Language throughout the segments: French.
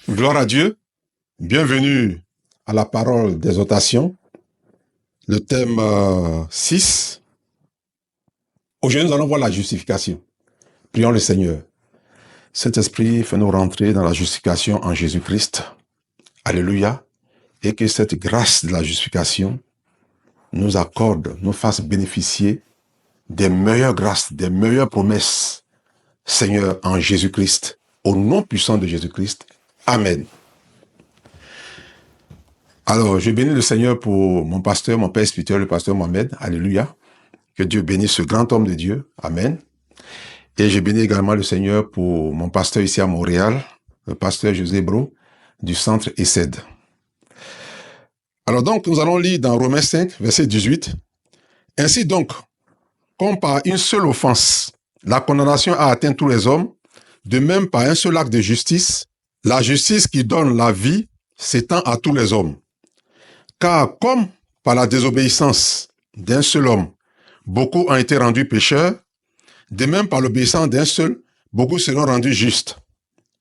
Gloire à Dieu. Bienvenue à la parole d'exhortation. Le thème 6. Aujourd'hui, nous allons voir la justification. Prions le Seigneur. Saint-Esprit, fais-nous rentrer dans la justification en Jésus-Christ. Alléluia. Et que cette grâce de la justification nous accorde, nous fasse bénéficier des meilleures grâces, des meilleures promesses, Seigneur, en Jésus-Christ. Au nom puissant de Jésus-Christ. Amen. Alors, je bénis le Seigneur pour mon pasteur, mon père spirituel, le pasteur Mohamed. Alléluia. Que Dieu bénisse ce grand homme de Dieu. Amen. Et je bénis également le Seigneur pour mon pasteur ici à Montréal, le pasteur José Bro, du centre ESSED. Alors donc, nous allons lire dans Romains 5, verset 18. Ainsi donc, comme par une seule offense, la condamnation a atteint tous les hommes, de même par un seul acte de justice, la justice qui donne la vie s'étend à tous les hommes. Car comme par la désobéissance d'un seul homme, beaucoup ont été rendus pécheurs, de même par l'obéissance d'un seul, beaucoup seront rendus justes.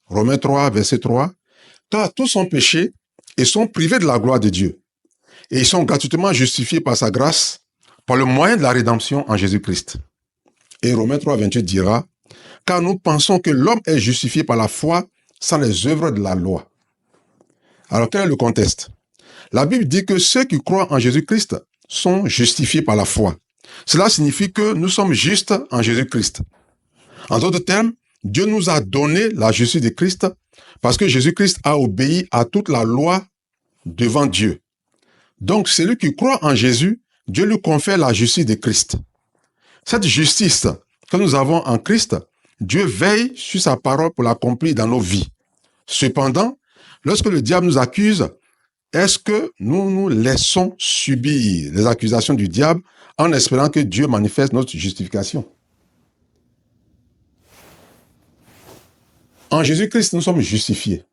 Romains 3, verset 3. Car tous ont péché et sont privés de la gloire de Dieu. Et ils sont gratuitement justifiés par sa grâce, par le moyen de la rédemption en Jésus-Christ. Et Romains 3, 28 dira, car nous pensons que l'homme est justifié par la foi sans les œuvres de la loi. Alors quel est le contexte? La Bible dit que ceux qui croient en Jésus-Christ sont justifiés par la foi. Cela signifie que nous sommes justes en Jésus-Christ. En d'autres termes, Dieu nous a donné la justice de Christ parce que Jésus-Christ a obéi à toute la loi devant Dieu. Donc, celui qui croit en Jésus, Dieu lui confère la justice de Christ. Cette justice que nous avons en Christ, Dieu veille sur sa parole pour l'accomplir dans nos vies. Cependant, lorsque le diable nous accuse, est-ce que nous nous laissons subir les accusations du diable en espérant que Dieu manifeste notre justification? En Jésus-Christ, nous sommes justifiés.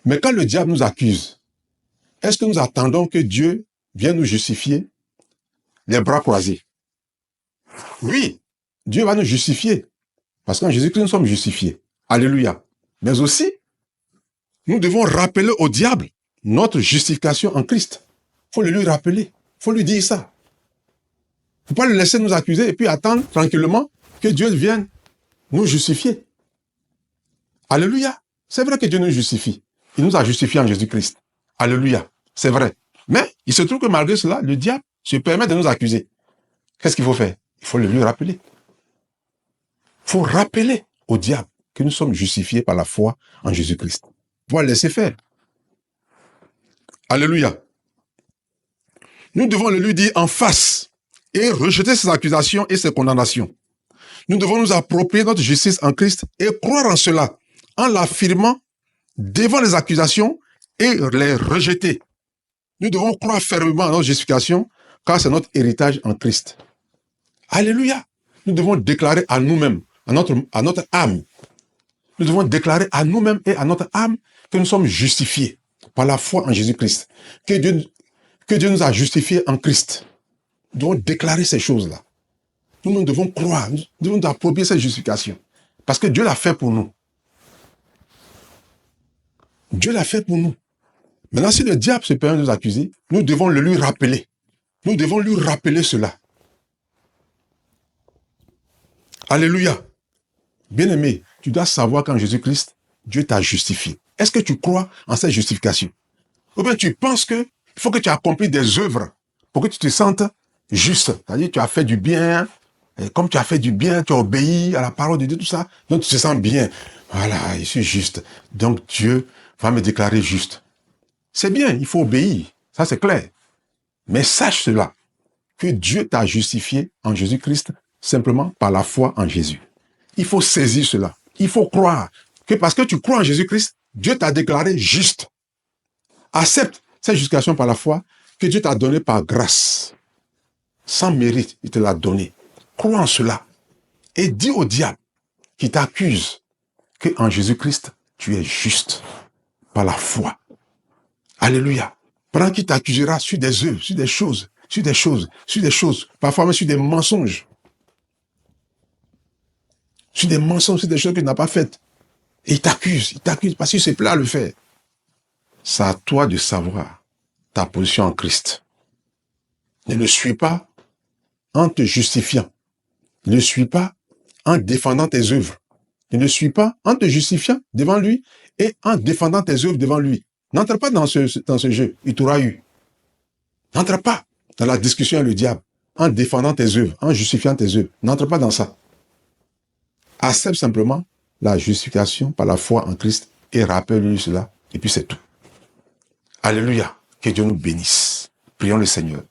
Mais quand le diable nous accuse, est-ce que nous attendons que Dieu vienne nous justifier les bras croisés? Oui, Dieu va nous justifier. Parce qu'en Jésus-Christ, nous sommes justifiés. Alléluia. Mais aussi, nous devons rappeler au diable notre justification en Christ. Il faut le lui rappeler. Il faut lui dire ça. Il ne faut pas le laisser nous accuser et puis attendre tranquillement que Dieu vienne nous justifier. Alléluia. C'est vrai que Dieu nous justifie. Il nous a justifiés en Jésus-Christ. Alléluia. C'est vrai. Mais il se trouve que malgré cela, le diable se permet de nous accuser. Qu'est-ce qu'il faut faire? Il faut le lui rappeler. Il faut rappeler au diable que nous sommes justifiés par la foi en Jésus-Christ. Il faut le laisser faire. Alléluia. Nous devons le lui dire en face et rejeter ses accusations et ses condamnations. Nous devons nous approprier notre justice en Christ et croire en cela, en l'affirmant devant les accusations et les rejeter. Nous devons croire fermement à notre justification, car c'est notre héritage en Christ. Alléluia. Nous devons déclarer à nous-mêmes, à notre âme. Nous devons déclarer à nous-mêmes et à notre âme que nous sommes justifiés par la foi en Jésus-Christ. Que Dieu nous a justifiés en Christ. Nous devons déclarer ces choses-là. Nous devons croire, nous devons nous approprier cette justification. Parce que Dieu l'a fait pour nous. Dieu l'a fait pour nous. Maintenant, si le diable se permet de nous accuser, nous devons le lui rappeler. Nous devons lui rappeler cela. Alléluia. Bien-aimé, tu dois savoir qu'en Jésus-Christ, Dieu t'a justifié. Est-ce que tu crois en cette justification? Ou bien tu penses qu'il faut que tu accomplisses des œuvres pour que tu te sentes juste. C'est-à-dire tu as fait du bien, et comme tu as fait du bien, tu as obéi à la parole de Dieu, tout ça, donc tu te sens bien. Voilà, je suis juste. Donc Dieu va me déclarer juste. C'est bien, il faut obéir. Ça, c'est clair. Mais sache cela, que Dieu t'a justifié en Jésus-Christ simplement par la foi en Jésus. Il faut saisir cela. Il faut croire que parce que tu crois en Jésus-Christ, Dieu t'a déclaré juste. Accepte cette justification par la foi que Dieu t'a donnée par grâce. Sans mérite, il te l'a donné. Crois en cela. Et dis au diable qui t'accuse qu'en Jésus-Christ, tu es juste par la foi. Alléluia. Pendant qu'il t'accusera sur des œuvres, sur des choses, parfois même sur des mensonges. Sur des mensonges, sur des choses qu'il n'a pas faites. Et il t'accuse parce qu'il se plaît à le faire. c'est à toi de savoir ta position en Christ. Ne le suis pas en te justifiant. Ne le suis pas en défendant tes œuvres. Ne le suis pas en te justifiant devant lui et en défendant tes œuvres devant lui. N'entre pas dans ce jeu. Il t'aura eu. N'entre pas dans la discussion avec le diable en défendant tes œuvres, en justifiant tes œuvres. N'entre pas dans ça. Accepte simplement la justification par la foi en Christ et rappelle-lui cela. Et puis c'est tout. Alléluia. Que Dieu nous bénisse. Prions le Seigneur.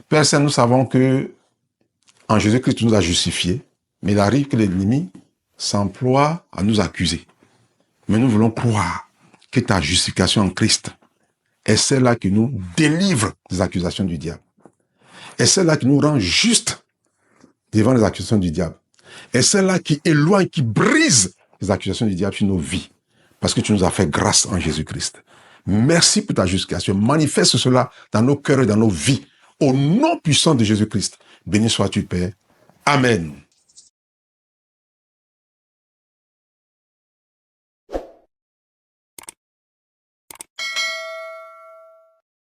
Père Saint, nous savons que en Jésus-Christ, tu nous as justifiés, mais il arrive que l'ennemi s'emploie à nous accuser. Mais nous voulons croire que ta justification en Christ est celle-là qui nous délivre des accusations du diable. Est celle-là qui nous rend justes devant les accusations du diable. Est celle-là qui éloigne, qui brise les accusations du diable sur nos vies. Parce que tu nous as fait grâce en Jésus-Christ. Merci pour ta justification. Manifeste cela dans nos cœurs et dans nos vies. Au nom puissant de Jésus-Christ. Béni sois-tu, Père. Amen.